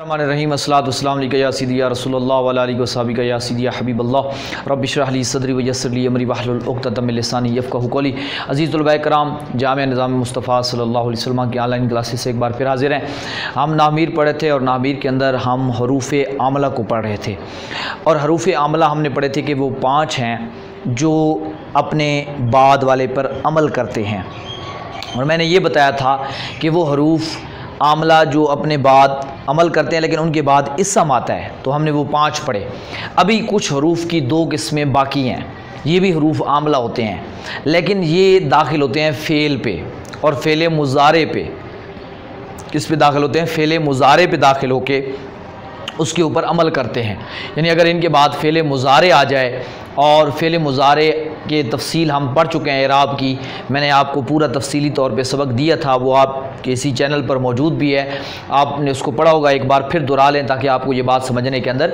الرحمن الرحیم الصلاۃ والسلام علیکہ یا سیدی یا رسول اللہ وعلی آلہ وصحبہ یا سیدی یا حبیب اللہ رب اشرح لی صدری ویسر لی امری واحلل عقدۃ من لسانی یفقہوا قولی۔ عزیز طلباء کرام، جامعہ نظام مصطفیٰ صلی اللہ علیہ وسلم کی آن لائن کلاسز سے ایک بار پھر حاضر ہیں۔ ہم نامیر پڑھے تھے اور نامیر کے اندر ہم حروف عاملہ کو پڑھ رہے تھے، اور حروف عاملہ ہم نے پڑھے تھے کہ وہ 5 ہیں جو اپنے بعد والے پر عمل کرتے ہیں، اور میں نے یہ بتایا تھا کہ وہ حروف عاملہ جو اپنے بعد عمل کرتے ہیں لیکن ان کے بعد اسم آتا ہے، تو ہم نے وہ 5 پڑھے۔ ابھی کچھ حروف کی 2 قسمیں باقی ہیں، یہ بھی حروف عاملہ ہوتے ہیں لیکن یہ داخل ہوتے ہیں فعل پہ اور فعل مضارع پہ۔ کس پہ داخل ہوتے ہیں؟ فعل مضارع پہ داخل ہو کے اس کے اوپر عمل کرتے ہیں۔ یعنی اگر ان کے بعد فعل مضارع آ جائے، اور فعل مضارع کے تفصیل ہم پڑھ چکے ہیں اعراب کی، میں نے آپ کو پورا تفصیلی طور پہ سبق دیا تھا، وہ آپ کے اسی چینل پر موجود بھی ہے، آپ نے اس کو پڑھا ہوگا، ایک بار پھر دہرا لیں تاکہ آپ کو یہ بات سمجھنے کے اندر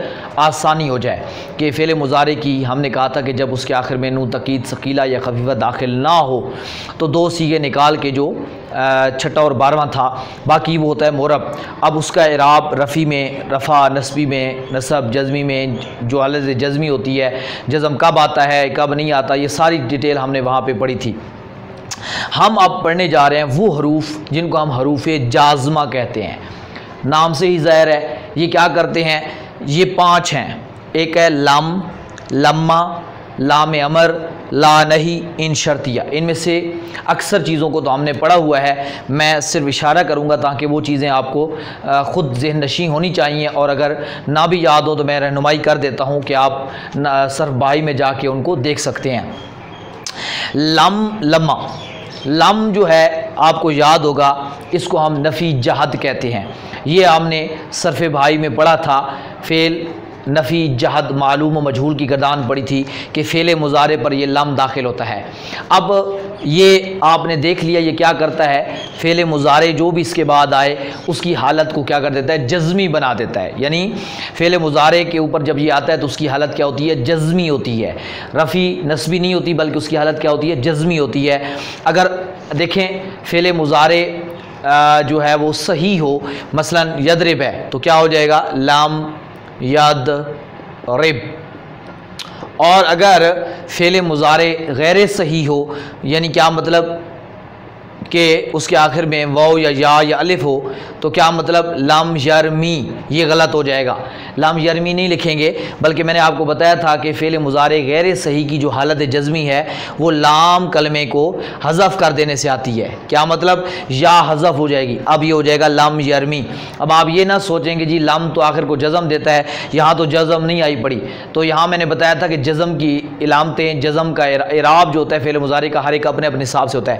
آسانی ہو جائے کہ فعل مضارع کی ہم نے کہا تھا کہ جب اس کے آخر میں نون تاکید ثقیلہ یا خفیفہ داخل نہ ہو تو 2 صیغے نکال کے جو 6 اور 12واں تھا، باقی وہ ہوتا ہے معرب۔ اب اس کا اعراب رفع میں، رفع نصبی میں، نصب جزمی میں، جو حالت جزمی ہوتی ہے، جزم کب آتا ہے کب نہیں آتا، یہ ساری ڈیٹیل ہم نے وہاں پہ پڑھی تھی۔ ہم اب پڑھنے جا رہے ہیں وہ حروف جن کو ہم حروف جازمہ کہتے ہیں۔ نام سے ہی ظاہر ہے یہ کیا کرتے ہیں، یہ 5 ہیں۔ ایک ہے لم، لما، لام امر، لا نہیں، ان شرطیہ۔ ان میں سے اکثر چیزوں کو تو ہم نے پڑھا ہوا ہے، میں صرف اشارہ کروں گا تاکہ وہ چیزیں آپ کو خود ذہن نشین ہونی چاہیے، اور اگر نہ بھی یاد ہو تو میں رہنمائی کر دیتا ہوں کہ آپ صرف بائی میں جا کے ان کو دیکھ سکتے ہیں۔ لم، لما، لم جو ہے آپ کو یاد ہوگا، اس کو ہم نفی جہد کہتے ہیں۔ یہ ہم نے صرف بھائی میں پڑھا تھا، فعل نفی جہد معلوم و مجہول کی گردان پڑی تھی کہ فعل مضارع پر یہ لم داخل ہوتا ہے۔ اب یہ آپ نے دیکھ لیا یہ کیا کرتا ہے، فعل مضارع جو بھی اس کے بعد آئے اس کی حالت کو کیا کر دیتا ہے، جزمی بنا دیتا ہے۔ یعنی فعل مضارع کے اوپر جب یہ آتا ہے تو اس کی حالت کیا ہوتی ہے، جزمی ہوتی ہے، رفعی نصبی نہیں ہوتی بلکہ اس کی حالت کیا ہوتی ہے، جزمی ہوتی ہے۔ اگر دیکھیں فعل مضارع جو ہے وہ صحیح ہو، مثلا یضرب ہے تو کیا ہو جائے گا، لام ید رب۔ اور اگر فعل مضارع غیر صحیح ہو، یعنی کیا مطلب کہ اس کے آخر میں واو یا الف ہو، تو کیا مطلب لم یرمی، یہ غلط ہو جائے گا۔ لم یرمی نہیں لکھیں گے، بلکہ میں نے آپ کو بتایا تھا کہ فعل مضارع غیر صحیح کی جو حالت جزمی ہے وہ لام کلمے کو حذف کر دینے سے آتی ہے۔ کیا مطلب، یا حذف ہو جائے گی، اب یہ ہو جائے گا لم یرمی۔ اب آپ یہ نہ سوچیں کہ جی لم تو آخر کو جزم دیتا ہے، یہاں تو جزم نہیں آئی پڑی، تو یہاں میں نے بتایا تھا کہ جزم کی علامتیں، جزم کا اعراب جو ہوتا ہے فعل مضارع کا ہر ایک اپنے اپنے حساب سے ہوتا ہے۔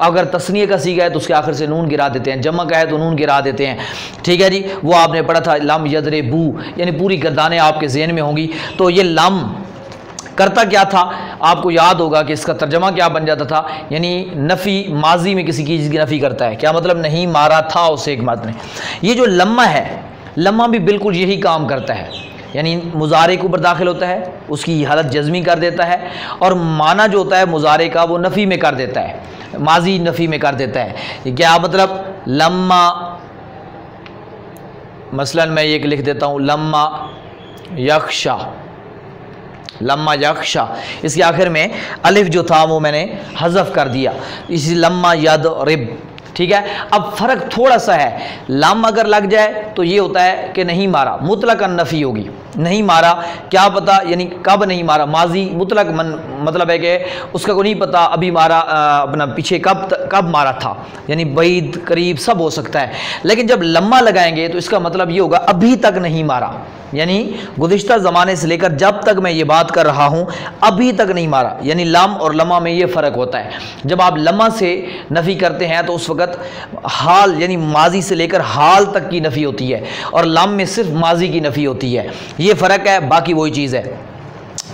اگر تثنیہ کا صیغہ ہے تو اس کے آخر سے نون گرا دیتے ہیں، جمع کا ہے تو نون گرا دیتے ہیں، ٹھیک ہے جی، وہ آپ نے پڑھا تھا لم یضربو، یعنی پوری گردانیں آپ کے ذہن میں ہوں گی۔ تو یہ لم کرتا کیا تھا، آپ کو یاد ہوگا کہ اس کا ترجمہ کیا بن جاتا تھا، یعنی نفی، ماضی میں کسی چیز کی نفی کرتا ہے، کیا مطلب، نہیں مارا تھا اسے ایک بات نے۔ یہ جو لمہ ہے، لمہ بھی بالکل یہی کام کرتا ہے، یعنی مضارع کے اوپر داخل ہوتا ہے، اس کی حالت جزمی کر دیتا ہے، اور معنی جو ہوتا ہے مضارع کا وہ نفی میں کر دیتا ہے، ماضی نفی میں کر دیتا ہے۔ یہ کیا مطلب، لما، مثلا میں یہ لکھ دیتا ہوں لما یخشا، لما یخشا، اس کے آخر میں الف جو تھا وہ میں نے حذف کر دیا، اسی لما یضرب، ٹھیک ہے۔ اب فرق تھوڑا سا ہے، لم اگر لگ جائے تو یہ ہوتا ہے کہ نہیں مارا، مطلق نفی ہوگی، نہیں مارا، کیا پتا یعنی کب نہیں مارا، ماضی مطلق مطلب ہے کہ اس کا کو نہیں پتا ابھی مارا، اپنا پیچھے کب مارا تھا، یعنی بعید قریب سب ہو سکتا ہے۔ لیکن جب لمحہ لگائیں گے تو اس کا مطلب یہ ہوگا ابھی تک نہیں مارا، یعنی گزشتہ زمانے سے لے کر جب تک میں یہ بات کر رہا ہوں ابھی تک نہیں مارا، یعنی لم اور لمحہ میں یہ فرق ہوتا ہے۔ جب آپ لمحہ سے نفی کرتے ہیں تو اس وقت حال یعنی ماضی سے لے کر حال تک کی نفی ہوتی ہے، اور لم میں صرف ماضی کی نفی ہوتی ہے، یہ فرق ہے، باقی وہی چیز ہے۔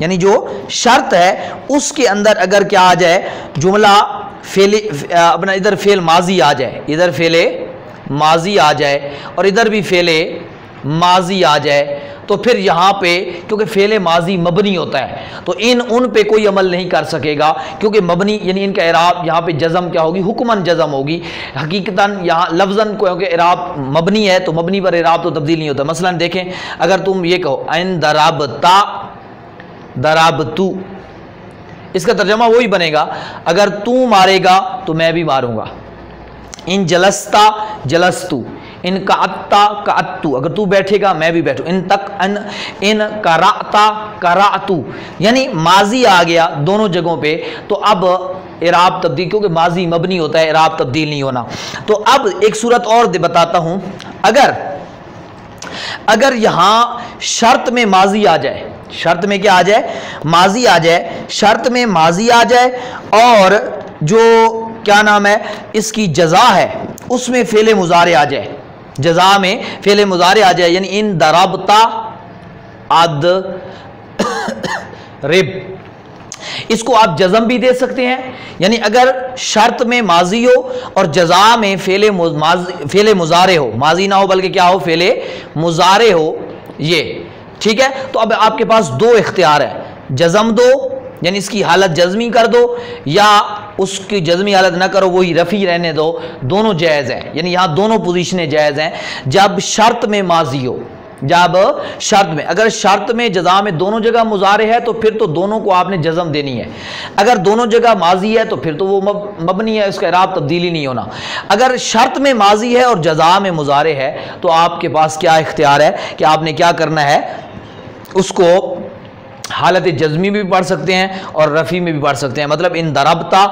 یعنی جو شرط ہے اس کے اندر اگر کیا آ جائے جملہ فعل اپنا ادھر فعل ماضی آ جائے، ادھر فعل ماضی آ جائے اور ادھر بھی فعل ماضی آ جائے، تو پھر یہاں پہ کیونکہ فعل ماضی مبنی ہوتا ہے تو ان پہ کوئی عمل نہیں کر سکے گا، کیونکہ مبنی یعنی ان کا اعراب یہاں پہ جزم کیا ہوگی، حکماً جزم ہوگی، حقیقتاً یہاں لفظاً کیونکہ اعراب مبنی ہے تو مبنی پر اعراب تو تبدیل نہیں ہوتا۔ مثلا دیکھیں اگر تم یہ کہو ان ضربتا ضربتو، اس کا ترجمہ وہی بنے گا اگر تو مارے گا تو میں بھی ماروں گا، ان جلستا جلستو، ان قعدتا قعدتو، اگر تو بیٹھے گا میں بھی بیٹھوں، ان قرأتا قرأتو، یعنی ماضی آ گیا دونوں جگہوں پہ تو اب اعراب تبدیل، کیونکہ ماضی مبنی ہوتا ہے اعراب تبدیل نہیں ہونا۔ تو اب ایک صورت اور بتاتا ہوں، اگر یہاں شرط میں ماضی آ جائے، شرط میں کیا آ جائے، ماضی آ جائے، شرط میں ماضی آ جائے اور جو کیا نام ہے اس کی جزا ہے اس میں فعل مضارع آ جائے، جزا میں فعل مضارع آ جائے، یعنی ان ضربتا رب، اس کو آپ جزم بھی دے سکتے ہیں، یعنی اگر شرط میں ماضی ہو اور جزا میں فعل مضارع ہو، ماضی نہ ہو بلکہ کیا ہو فعل مضارع ہو، یہ ٹھیک ہے۔ تو اب آپ کے پاس دو اختیار ہے، جزم دو یعنی اس کی حالت جزمی کر دو، یا اس کی جزمی حالت نہ کرو وہی رفع رہنے دو، دونوں جائز ہیں، یعنی یہاں دونوں پوزیشنیں جائز ہیں جب شرط میں ماضی ہو، جب شرط میں، اگر شرط میں جزا میں دونوں جگہ مضارع ہے تو پھر تو دونوں کو آپ نے جزم دینی ہے، اگر دونوں جگہ ماضی ہے تو پھر تو وہ مبنی ہے، اس کا اعراب تبدیلی نہیں ہونا، اگر شرط میں ماضی ہے اور جزا میں مضارع ہے تو آپ کے پاس کیا اختیار ہے کہ آپ نے کیا کرنا ہے، اس کو حالت جزمی بھی پڑھ سکتے ہیں اور رفع میں بھی پڑھ سکتے ہیں، مطلب ان ضربتا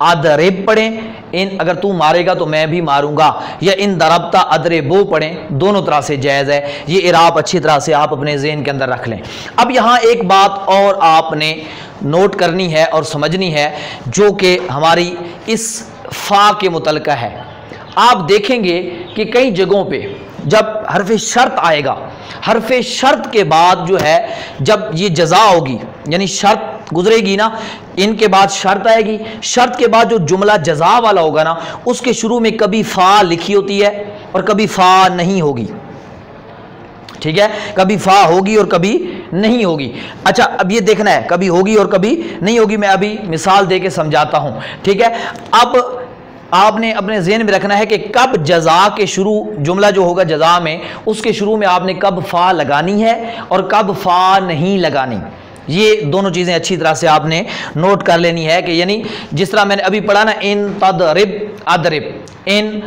اضرب پڑھیں، ان اگر تو مارے گا تو میں بھی ماروں گا، یا ان ضربتا اضربو پڑھیں، دونوں طرح سے جائز ہے، یہ اعراب اچھی طرح سے آپ اپنے ذہن کے اندر رکھ لیں۔ اب یہاں ایک بات اور آپ نے نوٹ کرنی ہے اور سمجھنی ہے جو کہ ہماری اس فا کے متعلقہ ہے۔ آپ دیکھیں گے کہ کئی جگہوں پہ جب حرف شرط آئے گا، حرف شرط کے بعد جو ہے جب یہ جزا ہوگی یعنی شرط گزرے گی نا، ان کے بعد شرط آئے گی، شرط کے بعد جو جملہ جزا والا ہوگا نا اس کے شروع میں کبھی فا لکھی ہوتی ہے اور کبھی فا نہیں ہوگی، ٹھیک ہے، کبھی فا ہوگی اور کبھی نہیں ہوگی۔ اچھا اب یہ دیکھنا ہے کبھی ہوگی اور کبھی نہیں ہوگی، میں ابھی مثال دے کے سمجھاتا ہوں، ٹھیک ہے۔ اب آپ نے اپنے ذہن میں رکھنا ہے کہ کب جزا کے شروع، جملہ جو ہوگا جزا میں اس کے شروع میں آپ نے کب فا لگانی ہے اور کب فا نہیں لگانی، یہ دونوں چیزیں اچھی طرح سے آپ نے نوٹ کر لینی ہے کہ یعنی جس طرح میں نے ابھی پڑھا نا ان تضرب اضرب، ان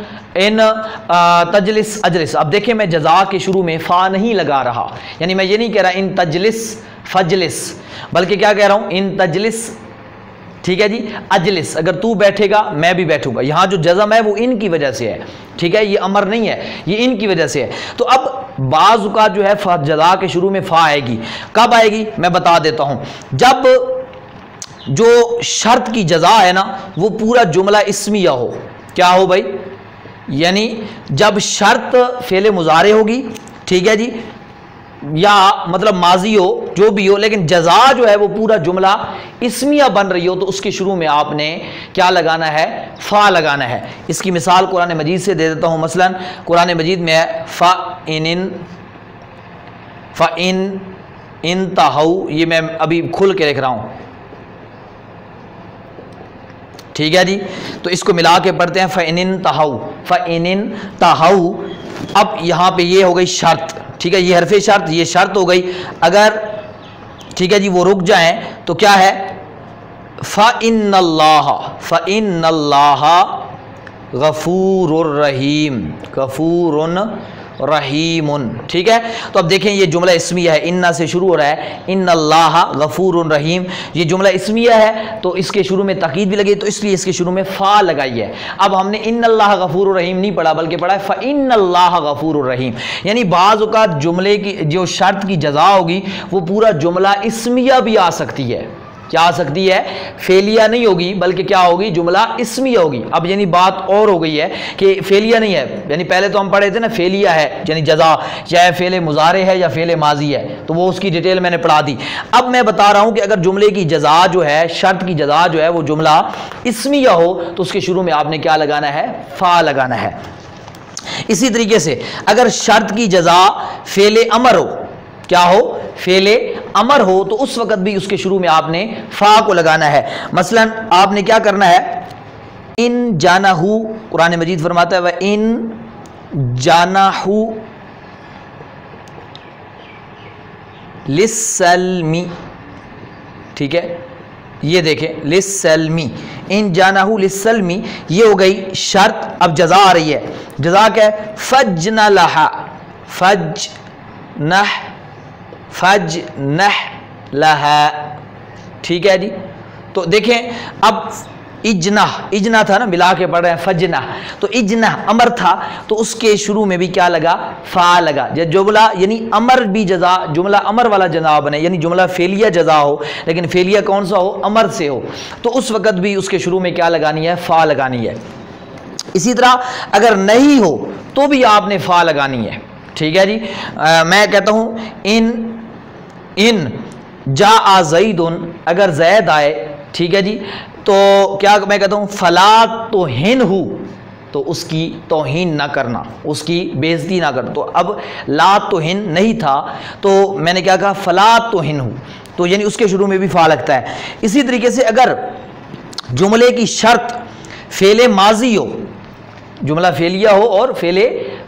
تجلس اجلس، اب دیکھیں میں جزا کے شروع میں فا نہیں لگا رہا، یعنی میں یہ نہیں کہہ رہا ان تجلس فجلس، بلکہ کیا کہہ رہا ہوں ان تجلس، ٹھیک ہے جی، اجلس، اگر تو بیٹھے گا میں بھی بیٹھوں گا، یہاں جو جزم ہے وہ ان کی وجہ سے ہے، ٹھیک ہے، یہ امر نہیں ہے، یہ ان کی وجہ سے ہے۔ تو اب بعض اوقات جو ہے جزا کے شروع میں فا آئے گی، کب آئے گی میں بتا دیتا ہوں، جب جو شرط کی جزا ہے نا وہ پورا جملہ اسمیہ ہو، کیا ہو بھائی، یعنی جب شرط فعل مضارع ہوگی، ٹھیک ہے جی، یا مطلب ماضی ہو جو بھی ہو، لیکن جزا جو ہے وہ پورا جملہ اسمیہ بن رہی ہو تو اس کے شروع میں آپ نے کیا لگانا ہے، فا لگانا ہے۔ اس کی مثال قرآن مجید سے دے دیتا ہوں، مثلا قرآن مجید میں ہے فَإِنْ انتہوا، یہ میں ابھی کھل کے لکھ رہا ہوں، ٹھیک ہے جی، تو اس کو ملا کے پڑھتے ہیں فَإِنْ انتہوا، اب یہاں پہ یہ ہو گئی شرط، ٹھیک ہے، یہ حرف شرط، یہ شرط ہو گئی، اگر ٹھیک ہے جی وہ رک جائیں تو کیا ہے، فَإِنَّ اللَّهَ غَفُورٌ رَحِيمٌ، غفور رحیم، ٹھیک ہے۔ تو اب دیکھیں یہ جملہ اسمیہ ہے، انّا سے شروع ہو رہا ہے، ان اللہ غفور رحیم، یہ جملہ اسمیہ ہے تو اس کے شروع میں تاکید بھی لگی، تو اس لیے اس کے شروع میں فا لگائی ہے۔ اب ہم نے ان اللہ غفور رحیم نہیں پڑھا بلکہ پڑھا ہے فإن اللہ غفور رحیم، یعنی بعض اوقات جملے کی جو شرط کی جزا ہوگی وہ پورا جملہ اسمیہ بھی آ سکتی ہے، کیا آ سکتی ہے؟ فعلیہ نہیں ہوگی بلکہ کیا ہوگی؟ جملہ اسمیہ ہوگی۔ اب یعنی بات اور ہو گئی ہے کہ فعلیہ نہیں ہے، یعنی پہلے تو ہم پڑھے تھے نا فعلیہ ہے یعنی جزا، چاہے فعل مضارع ہے یا فعل ماضی ہے، تو وہ اس کی ڈیٹیل میں نے پڑھا دی۔ اب میں بتا رہا ہوں کہ اگر جملے کی جزا جو ہے، شرط کی جزا جو ہے وہ جملہ اسمیہ ہو تو اس کے شروع میں آپ نے کیا لگانا ہے؟ فا لگانا ہے۔ اسی طریقے سے اگر شرط کی جزا فعل امر ہو، کیا ہو؟ فعل امر ہو، تو اس وقت بھی اس کے شروع میں آپ نے فا کو لگانا ہے۔ مثلا آپ نے کیا کرنا ہے؟ ان جانہو، قرآن مجید فرماتا ہے وَإِن جانہو لِلسَّلْمِ، ٹھیک ہے، یہ دیکھیں لِلسَّلْمِ، ان جانہو لِلسَّلْمِ، یہ ہو گئی شرط۔ اب جزا آ رہی ہے، جزا کیا ہے؟ فَجْنَ لَهَا، فَجْنَحْ لَهَا، ٹھیک ہے جی۔ تو دیکھیں اب اجنہ تھا نا، ملا کے پڑھ رہے ہیں فجنہ، تو اجنہ امر تھا تو اس کے شروع میں بھی کیا لگا؟ فا لگا۔ جملہ یعنی امر بھی جزا، جملہ امر والا جزا بنے، یعنی جملہ فعلیہ جزا ہو لیکن فعلیہ کون سا ہو؟ امر سے ہو، تو اس وقت بھی اس کے شروع میں کیا لگانی ہے؟ فا لگانی ہے۔ اسی طرح اگر نہیں ہو تو بھی آپ نے فا لگانی ہے، ٹھیک ہے جی۔ میں کہتا ہوں ان جاء زید، اگر زید آئے، ٹھیک ہے جی، تو کیا میں کہتا ہوں؟ فلا تہنہ، تو اس کی توہین نہ کرنا، اس کی بے عزتی نہ کرنا۔ تو اب لا تہن نہیں تھا تو میں نے کیا کہا؟ فلا تہنہ، تو یعنی اس کے شروع میں بھی فا لگتا ہے۔ اسی طریقے سے اگر جملے کی شرط فعل ماضی ہو، جملہ فعلیہ ہو اور فعل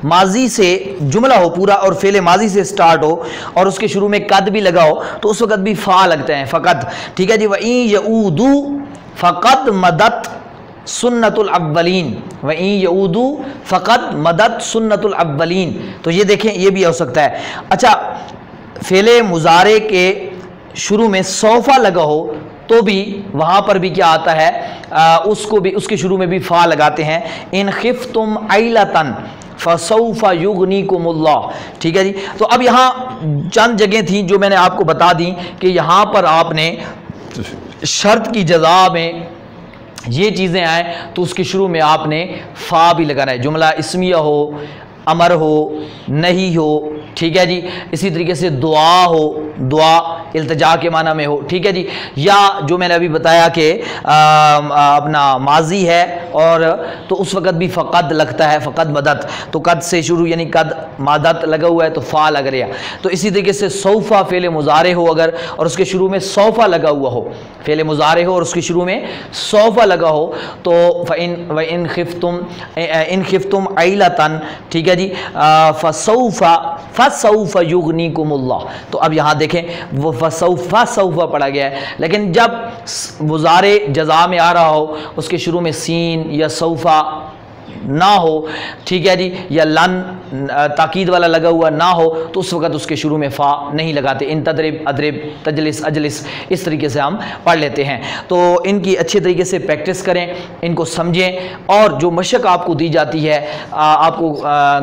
ماضی سے جملہ ہو پورا اور فعل ماضی سے سٹارٹ ہو اور اس کے شروع میں قد بھی لگا ہو تو اس وقت بھی فا لگتے ہیں، فقط، ٹھیک ہے جی۔ وَإِن يَعُودُوا فَقَدْ مَدَتْ سُنَّتُ الْأَوَّلِينَ، وَإِن يَعُودُوا فَقَدْ مَدَتْ سُنَّتُ الْأَوَّلِينَ، تو یہ دیکھیں یہ بھی ہو سکتا ہے۔ اچھا، فعل مضارع کے شروع میں سوفا لگا ہو تو بھی وہاں پر بھی کیا آتا ہے؟ اس کو بھی اس کے شروع میں بھی فا لگاتے ہیں۔ ان خفتم عیلۃ فسوف یغنیکم اللہ، ٹھیک ہے جی۔ تو اب یہاں چند جگہیں تھیں جو میں نے آپ کو بتا دیں کہ یہاں پر آپ نے شرط کی جزا میں یہ چیزیں آئیں تو اس کے شروع میں آپ نے فا بھی لگانا ہے، جملہ اسمیہ ہو، امر ہو، نہیں ہو، ٹھیک ہے جی۔ اسی طریقے سے دعا ہو، دعا التجا کے معنی میں ہو، ٹھیک ہے جی، یا جو میں نے ابھی بتایا کہ اپنا ماضی ہے اور تو اس وقت بھی فقد لگتا ہے، فقد مدد، تو قد سے شروع یعنی قد مادت لگا ہوا ہے تو فا لگ رہا۔ تو اسی طریقے سے سوفا فعل مضارع ہو اگر اور اس کے شروع میں سوفا لگا ہوا ہو، فعل مضارع ہو اور اس کے شروع میں سوفا لگا ہو تو وَإِن خفتم عیلۃ، ٹھیک ہے جی، فسوف یغنیکم اللہ، تو اب یہاں دیکھیں وہ فسوف پڑھا گیا ہے، لیکن جب مضارع جزا میں آ رہا ہو اس کے شروع میں سین یا سوفا نہ ہو، ٹھیک ہے جی، یا لن تاکید والا لگا ہوا نہ ہو تو اس وقت اس کے شروع میں فا نہیں لگاتے۔ ان تدرب، ادرب، تجلس، اجلس، اس طریقے سے ہم پڑھ لیتے ہیں۔ تو ان کی اچھے طریقے سے پریکٹس کریں، ان کو سمجھیں، اور جو مشق آپ کو دی جاتی ہے آپ کو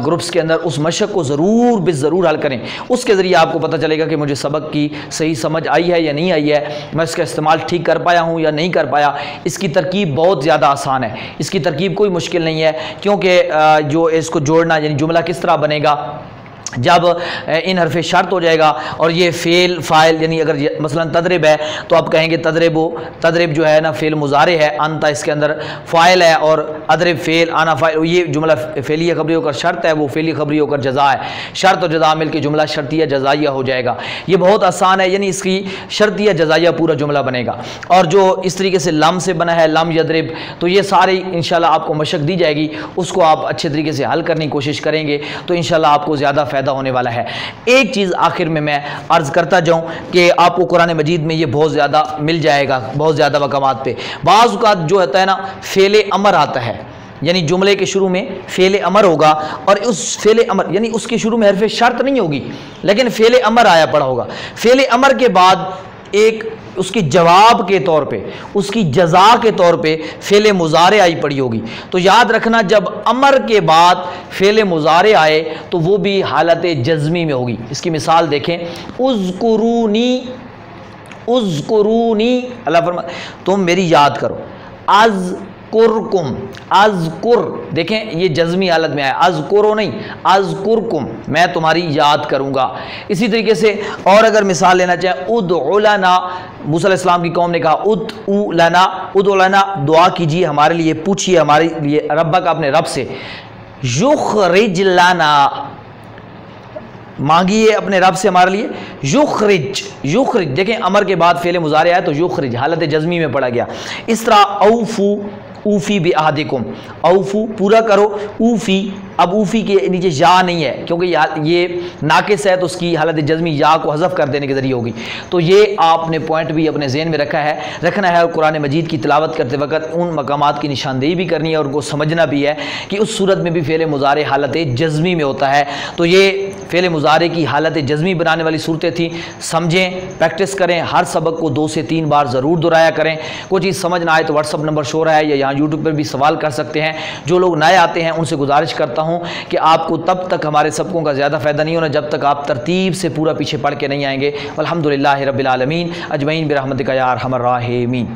گروپس کے اندر، اس مشق کو ضرور حل کریں۔ اس کے ذریعے آپ کو پتہ چلے گا کہ مجھے سبق کی صحیح سمجھ آئی ہے یا نہیں آئی ہے، میں اس کا استعمال ٹھیک کر پایا ہوں یا نہیں کر پایا۔ اس کی ترکیب بہت زیادہ آسان ہے، اس کی ترکیب کوئی مشکل نہیں ہے، کیونکہ جو اس کو جوڑنا یعنی جملہ کس طرح بنے گا جب ان حرف شرط ہو جائے گا اور یہ فعل فاعل، یعنی اگر مثلا تدرب ہے تو آپ کہیں گے تدرب جو ہے نا فعل مضارع ہے، انتا اس کے اندر فاعل ہے اور ادرب فعل، آنا فاعل، یہ جملہ فعلیہ خبری ہو کر شرط ہے، وہ فعلی خبری ہو کر جزا ہے، شرط اور جزا مل کے جملہ شرطیہ جزائیہ ہو جائے گا۔ یہ بہت آسان ہے، یعنی اس کی شرطیہ جزائیہ پورا جملہ بنے گا۔ اور جو اس طریقے سے لم سے بنا ہے، لم یضرب، تو یہ ساری انشاءاللہ آپ کو مشق دی جائے گی، اس کو آپ اچھے طریقے سے حل کرنے کی کوشش کریں گے تو انشاءاللہ آپ کو زیادہ فائدہ ہونے والا ہے۔ ایک چیز آخر میں عرض کرتا جاؤں کہ آپ کو قرآن مجید میں یہ بہت زیادہ مل جائے گا، بہت زیادہ مقامات پہ بعض اوقات جو ہوتا ہے نا فعل امر آتا ہے، یعنی جملے کے شروع میں فعل امر ہوگا اور اس فعل امر یعنی اس کے شروع میں حرف شرط نہیں ہوگی لیکن فعل امر آیا پڑا ہوگا، فعل امر کے بعد ایک اس کی جواب کے طور پہ، اس کی جزا کے طور پہ فعل مضارع آئی پڑی ہوگی۔ تو یاد رکھنا جب امر کے بعد فعل مضارع آئے تو وہ بھی حالت جزمی میں ہوگی۔ اس کی مثال دیکھیں، اذکرونی اذکرونی، اللہ فرما تم میری یاد کرو، اذکرکم، اذکر دیکھیں یہ جزمی حالت میں آیا، اذکرو نہیں، اذکرکم میں تمہاری یاد کروں گا۔ اسی طریقے سے اور اگر مثال لینا چاہیں، ادعو لنا، موسیٰ علیہ السلام کی قوم نے کہا ادعو لنا، ادعو لنا دعا کیجیے ہمارے لیے، پوچھیے ہمارے لیے ربک اپنے رب سے، یخرج لنا مانگیے اپنے رب سے ہمارے لیے، یخرج، یخرج دیکھیں امر کے بعد فعل مضارع ہے تو یخرج حالت جزمی میں پڑا گیا۔ اس طرح اوفو، اوفی بعہدکم، اوفو پورا کرو، اوفی، اب اوفی کے نیچے یا نہیں ہے کیونکہ یہ ناقص ہے تو اس کی حالت جزمی یا کو حذف کر دینے کے ذریعے ہوگی، تو یہ آپ نے پوائنٹ بھی اپنے ذہن میں رکھنا ہے اور قرآن مجید کی تلاوت کرتے وقت ان مقامات کی نشاندہی بھی کرنی ہے اور ان کو سمجھنا بھی ہے کہ اس صورت میں بھی فعل مضارع حالت جزمی میں ہوتا ہے۔ تو یہ فعل مضارع کی حالت جزمی بنانے والی صورتیں تھیں، سمجھیں، پریکٹس کریں، ہر سبق کو 2 سے 3 بار ضرور دہرایا کریں۔ کوئی چیز سمجھ نہ آئے تو واٹس اپ نمبر شو رہا ہے یا یہاں یوٹیوب پر بھی سوال کر سکتے ہیں۔ جو لوگ نئے آتے ہیں ان سے گزارش کرتا ہوں کہ آپ کو تب تک ہمارے سبقوں کا زیادہ فائدہ نہیں ہونا جب تک آپ ترتیب سے پورا پیچھے پڑھ کے نہیں آئیں گے۔ الحمدللہ رب العالمین اجمعین برحمتک یا ارحم الراحمین۔